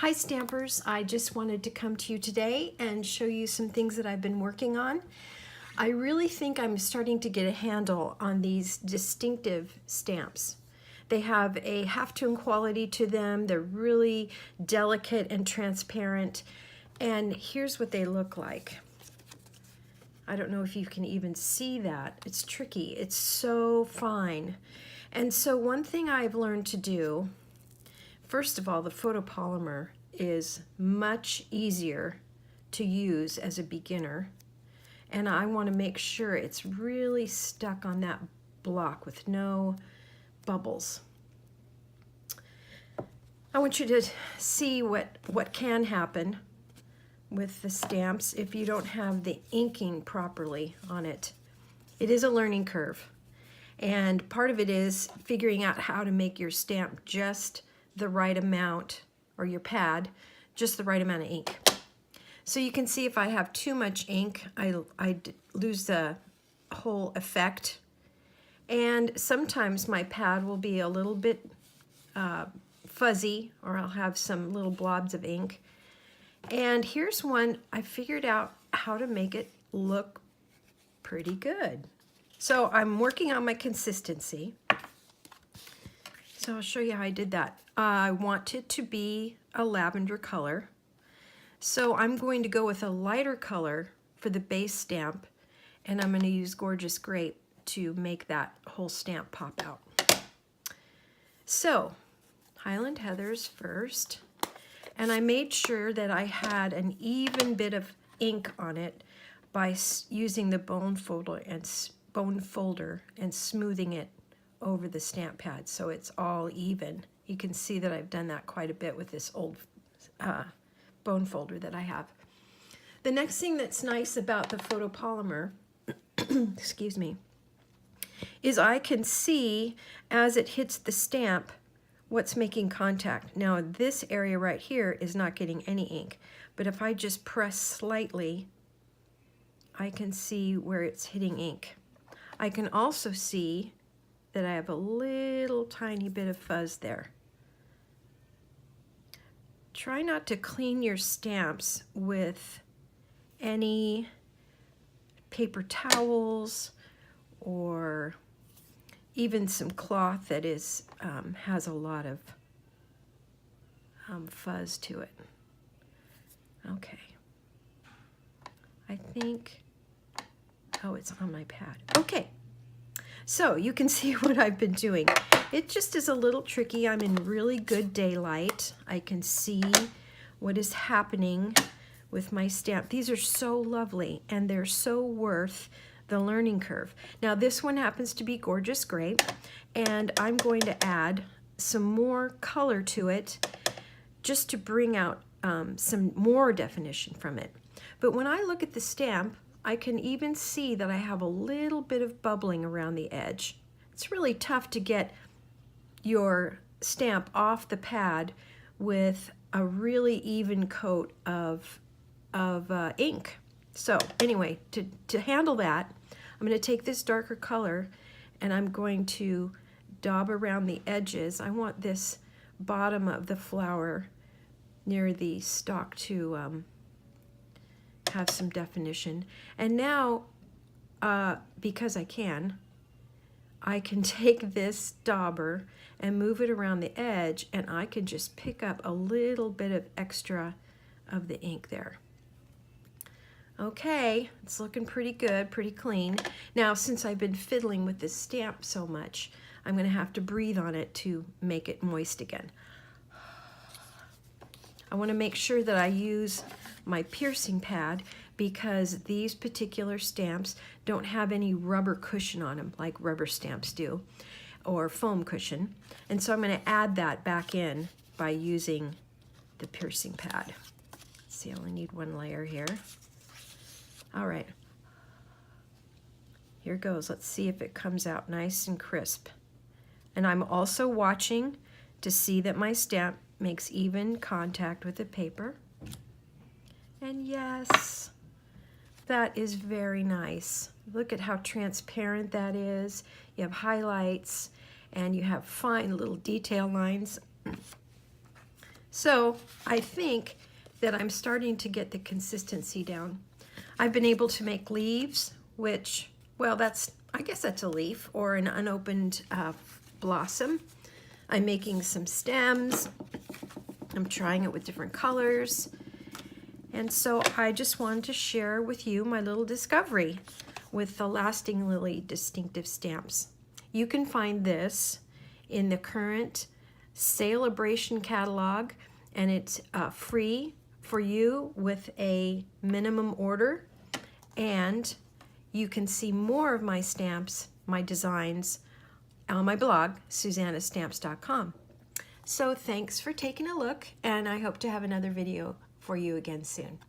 Hi Stampers, I just wanted to come to you today and show you some things that I've been working on. I really think I'm starting to get a handle on these Dist-Ink-tive stamps. They have a half-tone quality to them, they're really delicate and transparent, and here's what they look like. I don't know if you can even see that. It's tricky, it's so fine. And so one thing I've learned to do, first of all, the photopolymer is much easier to use as a beginner, and I want to make sure it's really stuck on that block with no bubbles. I want you to see what can happen with the stamps if you don't have the inking properly on it. It is a learning curve, and part of it is figuring out how to make your stamp just the right amount, or your pad, just the right amount of ink. So you can see if I have too much ink, I lose the whole effect. And sometimes my pad will be a little bit fuzzy, or I'll have some little blobs of ink. And here's one, I figured out how to make it look pretty good. So I'm working on my consistency. So I'll show you how I did that. I want it to be a lavender color. So I'm going to go with a lighter color for the base stamp, and I'm going to use Gorgeous Grape to make that whole stamp pop out. So Highland Heathers first, and I made sure that I had an even bit of ink on it by using the bone folder and smoothing it over the stamp pad so it's all even. You can see that I've done that quite a bit with this old bone folder that I have. The next thing that's nice about the photopolymer, excuse me, is I can see as it hits the stamp what's making contact. Now this area right here is not getting any ink, but if I just press slightly, I can see where it's hitting ink. I can also see that I have a little tiny bit of fuzz there. Try not to clean your stamps with any paper towels or even some cloth that is has a lot of fuzz to it. Okay, I think, oh, it's on my pad. Okay. So you can see what I've been doing. It just is a little tricky. I'm in really good daylight. I can see what is happening with my stamp. These are so lovely, and they're so worth the learning curve. Now this one happens to be Gorgeous Grape, and I'm going to add some more color to it just to bring out some more definition from it. But when I look at the stamp, I can even see that I have a little bit of bubbling around the edge. It's really tough to get your stamp off the pad with a really even coat of ink. So anyway, to handle that, I'm going to take this darker color and I'm going to daub around the edges. I want this bottom of the flower near the stalk to have some definition. And now, because I can take this dauber and move it around the edge, and I can just pick up a little bit of extra of the ink there. Okay, it's looking pretty good, pretty clean. Now, since I've been fiddling with this stamp so much, I'm going to have to breathe on it to make it moist again. I want to make sure that I use my piercing pad because these particular stamps don't have any rubber cushion on them like rubber stamps do, or foam cushion. And so I'm going to add that back in by using the piercing pad. Let's see, I only need one layer here. All right, here goes. Let's see if it comes out nice and crisp. And I'm also watching to see that my stamp makes even contact with the paper. And yes, that is very nice. Look at how transparent that is. You have highlights and you have fine little detail lines. So I think that I'm starting to get the consistency down. I've been able to make leaves, which, well, I guess that's a leaf or an unopened blossom. I'm making some stems. I'm trying it with different colors. And so I just wanted to share with you my little discovery with the Lasting Lily Dist-Ink-tive stamps. You can find this in the current Celebration catalog, and it's free for you with a minimum order. And you can see more of my stamps, my designs, on my blog, SusannaStamps.com. So thanks for taking a look, and I hope to have another video for you again soon.